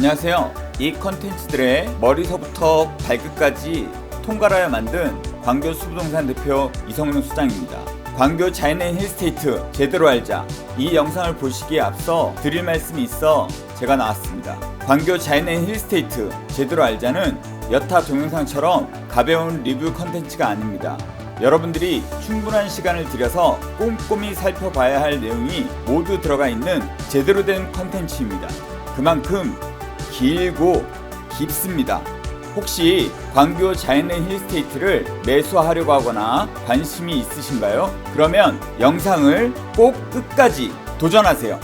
안녕하세요. 이 컨텐츠들의 머리서부터 발끝까지 통갈하여 만든 광교 수부동산 대표 이성룡 수장입니다. 광교 자연의 힐스테이트 제대로 알자. 이 영상을 보시기에 앞서 드릴 말씀이 있어 제가 나왔습니다. 광교 자연의 힐스테이트 제대로 알자는 여타 동영상처럼 가벼운 리뷰 컨텐츠가 아닙니다. 여러분들이 충분한 시간을 들여서 꼼꼼히 살펴봐야 할 내용이 모두 들어가 있는 제대로 된 컨텐츠입니다. 그만큼 길고 깊습니다. 혹시 광교 자연의 힐스테이트를 매수하려고 하거나 관심이 있으신가요? 그러면 영상을 꼭 끝까지 도전하세요.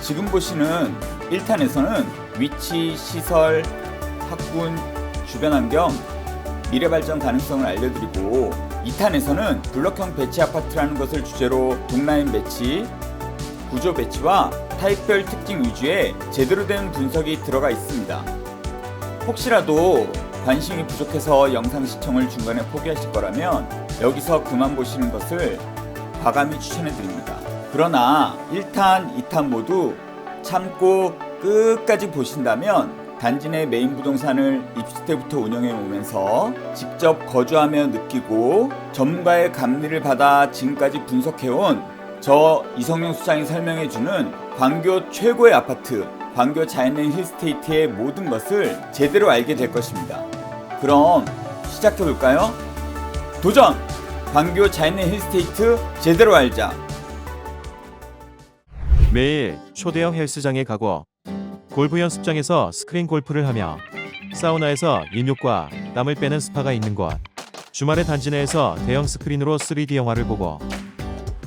지금 보시는 1탄에서는 위치, 시설, 학군, 주변 환경, 미래 발전 가능성을 알려드리고 2탄에서는 블록형 배치 아파트라는 것을 주제로 동라인 배치, 구조 배치와 타입별 특징 위주의 제대로 된 분석이 들어가 있습니다. 혹시라도 관심이 부족해서 영상 시청을 중간에 포기하실 거라면 여기서 그만 보시는 것을 과감히 추천해 드립니다. 그러나 1탄, 2탄 모두 참고 끝까지 보신다면 단지 내 메인 부동산을 입주 때부터 운영해 오면서 직접 거주하며 느끼고 전문가의 감리를 받아 지금까지 분석해온 저 이성룡 수장이 설명해주는 광교 최고의 아파트 광교 자연의 힐스테이트의 모든 것을 제대로 알게 될 것입니다. 그럼 시작해볼까요? 도전! 광교 자연의 힐스테이트 제대로 알자. 매일 초대형 헬스장에 가고 골프 연습장에서 스크린 골프를 하며 사우나에서 인육과 땀을 빼는 스파가 있는 곳, 주말에 단지 내에서 대형 스크린으로 3D 영화를 보고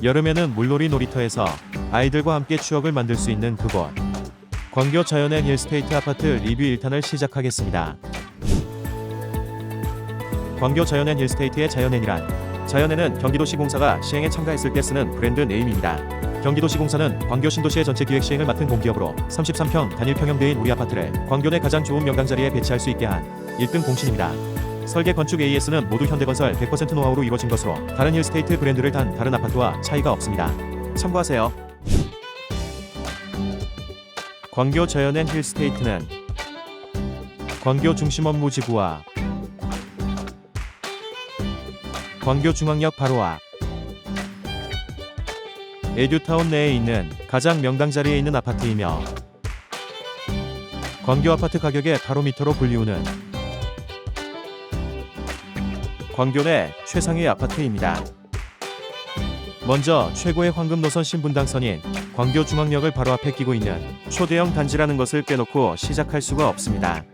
여름에는 물놀이 놀이터에서 아이들과 함께 추억을 만들 수 있는 그곳, 광교 자연의 힐스테이트 아파트 리뷰 1탄을 시작하겠습니다. 광교 자연의 힐스테이트의 자연엔이란, 자연엔은 경기도시공사가 시행에 참가했을 때 쓰는 브랜드 네임입니다. 경기도시공사는 광교 신도시의 전체 기획 시행을 맡은 공기업으로 33평 단일 평형대인 우리 아파트를 광교 내 가장 좋은 명당자리에 배치할 수 있게 한 1등 공신입니다. 설계 건축 AS는 모두 현대건설 100% 노하우로 이루어진 것으로 다른 힐스테이트 브랜드를 단 다른 아파트와 차이가 없습니다. 참고하세요. 광교 자연엔 힐스테이트는 광교 중심 업무 지구와 광교 중앙역 바로 앞 에듀타운 내에 있는 가장 명당 자리에 있는 아파트이며 광교 아파트 가격의 바로미터로 불리우는 광교 내 최상위 아파트입니다. 먼저 최고의 황금 노선 신분당선인 광교 중앙역을 바로 앞에 끼고 있는 초대형 단지라는 것을 빼놓고 시작할 수가 없습니다.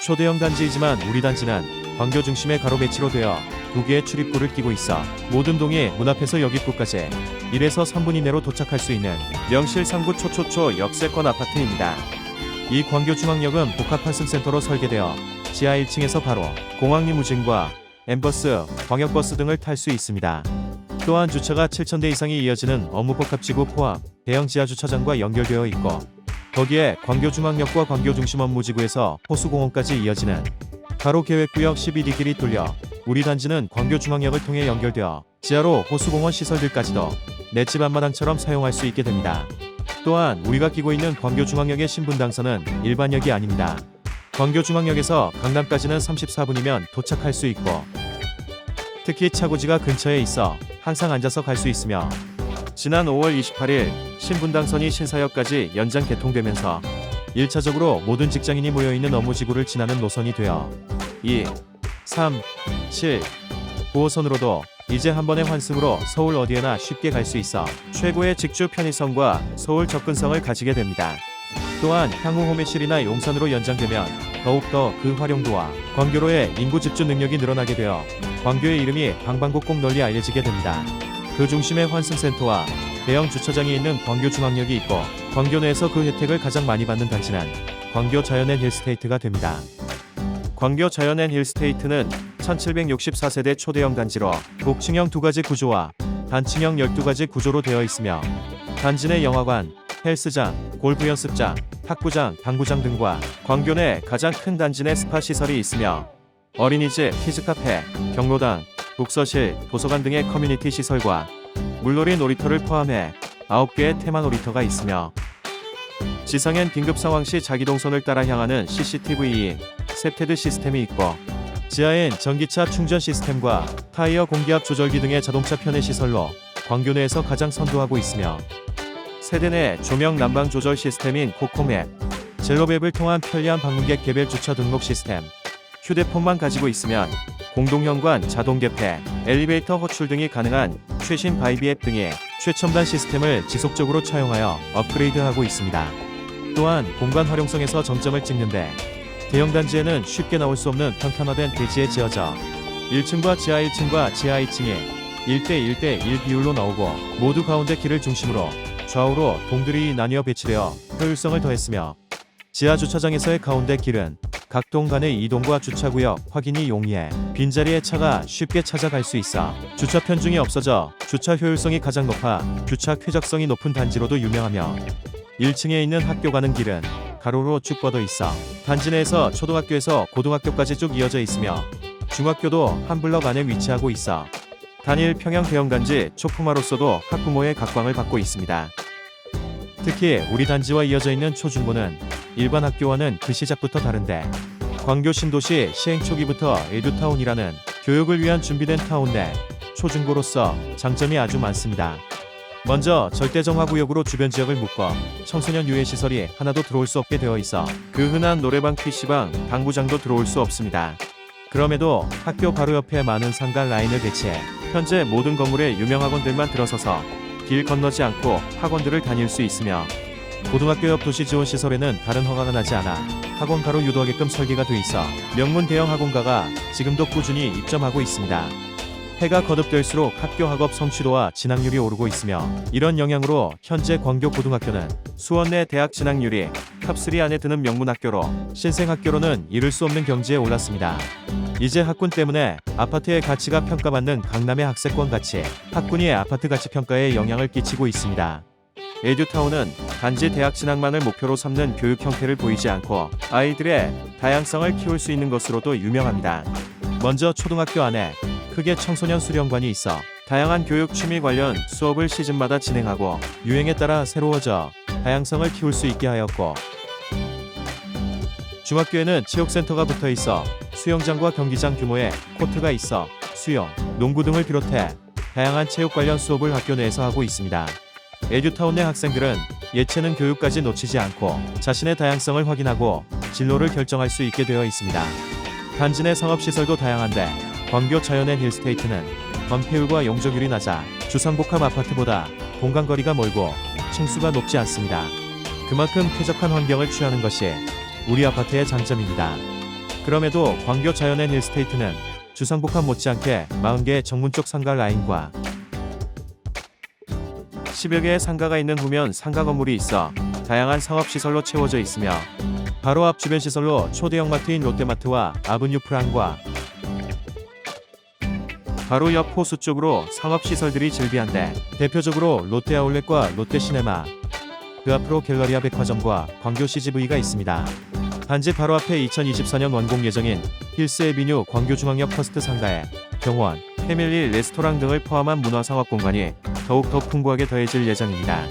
초대형 단지이지만 우리 단지는 광교 중심의 가로 배치로 되어 2개의 출입구를 끼고 있어 모든 동이 문 앞에서 역입구까지 1에서 3분 이내로 도착할 수 있는 명실 상부 초초초 역세권 아파트입니다. 이 광교 중앙역은 복합 환승센터로 설계되어 지하 1층에서 바로 공항 리무진과 엠버스, 광역버스 등을 탈 수 있습니다. 또한 주차가 7,000대 이상이 이어지는 업무복합지구 포함 대형 지하주차장과 연결되어 있고 거기에 광교 중앙역과 광교 중심 업무지구에서 호수공원까지 이어지는 가로 계획구역 12D 길이 뚫려 우리 단지는 광교 중앙역을 통해 연결되어 지하로 호수공원 시설들까지도 내 집 앞마당처럼 사용할 수 있게 됩니다. 또한 우리가 끼고 있는 광교 중앙역의 신분당선은 일반역이 아닙니다. 광교 중앙역에서 강남까지는 34분이면 도착할 수 있고 특히 차고지가 근처에 있어 항상 앉아서 갈 수 있으며 지난 5월 28일 신분당선이 신사역까지 연장 개통되면서 1차적으로 모든 직장인이 모여있는 업무지구를 지나는 노선이 되어 2, 3, 7, 9호선으로도 이제 한 번의 환승으로 서울 어디에나 쉽게 갈 수 있어 최고의 직주 편의성과 서울 접근성을 가지게 됩니다. 또한 향후 호매실이나 용산으로 연장되면 더욱더 그 활용도와 광교로의 인구 집중 능력이 늘어나게 되어 광교의 이름이 방방곡곡 널리 알려지게 됩니다. 그 중심에 환승센터와 대형 주차장이 있는 광교 중앙역이 있고 광교 내에서 그 혜택을 가장 많이 받는 단지는 광교 자연엔 힐스테이트가 됩니다. 광교 자연엔 힐스테이트는 1764세대 초대형 단지로 복층형 2가지 구조와 단층형 12가지 구조로 되어 있으며 단지 내 영화관, 헬스장, 골프 연습장, 탁구장, 당구장 등과 광교 내 가장 큰 단지 내 스파 시설이 있으며 어린이집, 키즈카페, 경로당, 독서실, 도서관 등의 커뮤니티 시설과 물놀이 놀이터를 포함해 9개의 테마 놀이터가 있으며 지상엔 긴급 상황 시 자기동선을 따라 향하는 CCTV 셉테드 시스템이 있고 지하엔 전기차 충전 시스템과 타이어 공기압 조절기 등의 자동차 편의 시설로 광교 내에서 가장 선도하고 있으며 세대 내 조명 난방 조절 시스템인 코코맵, 젤로맵을 통한 편리한 방문객 개별 주차 등록 시스템, 휴대폰만 가지고 있으면 공동현관 자동 개폐, 엘리베이터 호출 등이 가능한 최신 바이비 앱 등의 최첨단 시스템을 지속적으로 차용하여 업그레이드하고 있습니다. 또한 공간 활용성에서 정점을 찍는데 대형 단지에는 쉽게 나올 수 없는 평탄화된 대지에 지어져 1층과 지하 1층과 지하 2층에 1대1대1 비율로 나오고 모두 가운데 길을 중심으로 좌우로 동들이 나뉘어 배치되어 효율성을 더했으며 지하 주차장에서의 가운데 길은 각 동 간의 이동과 주차구역 확인이 용이해 빈자리에 차가 쉽게 찾아갈 수 있어 주차 편중이 없어져 주차 효율성이 가장 높아 주차 쾌적성이 높은 단지로도 유명하며 1층에 있는 학교 가는 길은 가로로 쭉 뻗어 있어 단지 내에서 초등학교에서 고등학교까지 쭉 이어져 있으며 중학교도 한 블럭 안에 위치하고 있어 단일 평형 대형단지 초품화로서도 학부모의 각광을 받고 있습니다. 특히 우리 단지와 이어져 있는 초중고는 일반 학교와는 그 시작부터 다른데 광교 신도시 시행 초기부터 에듀타운이라는 교육을 위한 준비된 타운 내 초중고로서 장점이 아주 많습니다. 먼저 절대정화구역으로 주변 지역을 묶어 청소년 유해 시설이 하나도 들어올 수 없게 되어 있어 그 흔한 노래방, PC방, 당구장도 들어올 수 없습니다. 그럼에도 학교 바로 옆에 많은 상가 라인을 배치해 현재 모든 건물에 유명 학원들만 들어서서 길 건너지 않고 학원들을 다닐 수 있으며 고등학교 옆 도시지원시설에는 다른 허가가 나지 않아 학원가로 유도하게끔 설계가 돼 있어 명문 대형 학원가가 지금도 꾸준히 입점하고 있습니다. 해가 거듭될수록 학교 학업 성취도와 진학률이 오르고 있으며 이런 영향으로 현재 광교 고등학교는 수원 내 대학 진학률이 탑3 안에 드는 명문학교로 신생학교로는 이를 수 없는 경지에 올랐습니다. 이제 학군 때문에 아파트의 가치가 평가받는 강남의 학세권 가치, 학군위의 아파트 가치 평가에 영향을 끼치고 있습니다. 에듀타운은 단지 대학 진학만을 목표로 삼는 교육 형태를 보이지 않고 아이들의 다양성을 키울 수 있는 것으로도 유명합니다. 먼저 초등학교 안에 크게 청소년 수련관이 있어 다양한 교육 취미 관련 수업을 시즌마다 진행하고 유행에 따라 새로워져 다양성을 키울 수 있게 하였고 중학교에는 체육센터가 붙어 있어 수영장과 경기장 규모의 코트가 있어 수영, 농구 등을 비롯해 다양한 체육 관련 수업을 학교 내에서 하고 있습니다. 에듀타운 내 학생들은 예체능 교육까지 놓치지 않고 자신의 다양성을 확인하고 진로를 결정할 수 있게 되어 있습니다. 단지 내 상업시설도 다양한데 광교 자연앤 힐스테이트는 건폐율과 용적률이 낮아 주상복합 아파트보다 공간거리가 멀고 층수가 높지 않습니다. 그만큼 쾌적한 환경을 취하는 것이 우리 아파트의 장점입니다. 그럼에도 광교 자연앤 힐스테이트는 주상복합 못지않게 40개의 정문쪽 상가 라인과 10여 개의 상가가 있는 후면 상가 건물이 있어 다양한 상업시설로 채워져 있으며 바로 앞 주변 시설로 초대형 마트인 롯데마트와 아브뉴 프랑과 바로 옆 호수 쪽으로 상업시설들이 즐비한데 대표적으로 롯데아울렛과 롯데시네마, 그 앞으로 갤러리아 백화점과 광교 CGV가 있습니다. 단지 바로 앞에 2024년 완공 예정인 힐스에비뉴 광교중앙역 퍼스트 상가에 병원, 패밀리 레스토랑 등을 포함한 문화상업 공간이 더욱 더 풍부하게 더해질 예정입니다.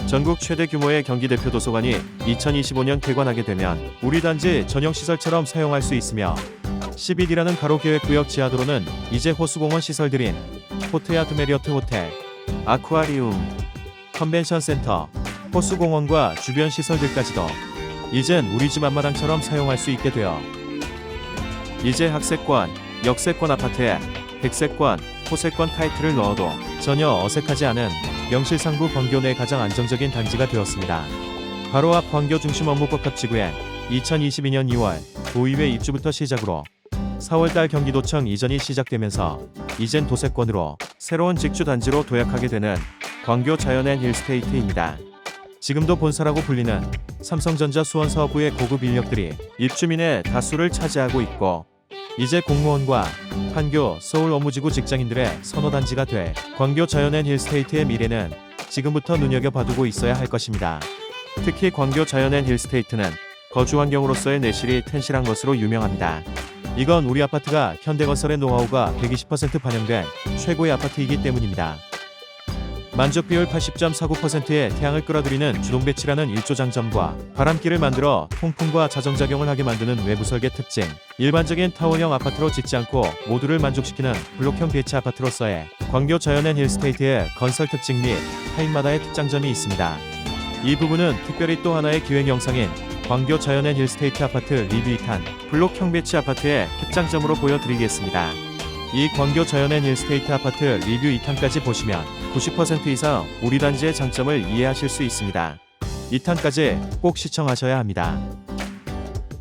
전국 최대 규모의 경기 대표 도서관이 2025년 개관하게 되면 우리 단지 전용시설처럼 사용할 수 있으며 11이라는 가로계획구역 지하도로는 이제 호수공원 시설들인 호트야트 메리어트 호텔, 아쿠아리움, 컨벤션센터, 호수공원과 주변 시설들까지도 이젠 우리 집 앞마당처럼 사용할 수 있게 되어 이제 학세권, 역세권 아파트에 백세권, 호세권 타이틀을 넣어도 전혀 어색하지 않은 명실상부 광교 내 가장 안정적인 단지가 되었습니다. 바로 앞 광교 중심 업무복합지구엔 2022년 2월 도의회 입주부터 시작으로 4월달 경기도청 이전이 시작되면서 이젠 도세권으로 새로운 직주 단지로 도약하게 되는 광교 자연앤 힐스테이트입니다. 지금도 본사라고 불리는 삼성전자 수원사업부의 고급 인력들이 입주민의 다수를 차지하고 있고 이제 공무원과 판교, 서울 업무지구 직장인들의 선호단지가 될 광교 자연앤 힐스테이트의 미래는 지금부터 눈여겨봐두고 있어야 할 것입니다. 특히 광교 자연앤 힐스테이트는 거주환경으로서의 내실이 튼실한 것으로 유명합니다. 이건 우리 아파트가 현대건설의 노하우가 120% 반영된 최고의 아파트이기 때문입니다. 만족 비율 80.49%의 태양을 끌어들이는 주동배치라는 일조 장점과 바람길을 만들어 통풍과 자정작용을 하게 만드는 외부 설계 특징, 일반적인 타원형 아파트로 짓지 않고 모두를 만족시키는 블록형 배치 아파트로서의 광교 자연앤 힐스테이트의 건설 특징 및 타인마다의 특장점이 있습니다. 이 부분은 특별히 또 하나의 기획 영상인 광교 자연앤 힐스테이트 아파트 리뷰 2탄 블록형 배치 아파트의 특장점으로 보여드리겠습니다. 이 광교 자연앤 힐스테이트 아파트 리뷰 2탄까지 보시면 90% 이상 우리 단지의 장점을 이해하실 수 있습니다. 2탄까지 꼭 시청하셔야 합니다.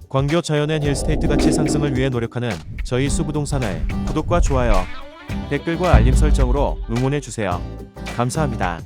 광교 자연앤 힐스테이트 가치 상승을 위해 노력하는 저희 수부동산을 구독과 좋아요, 댓글과 알림 설정으로 응원해주세요. 감사합니다.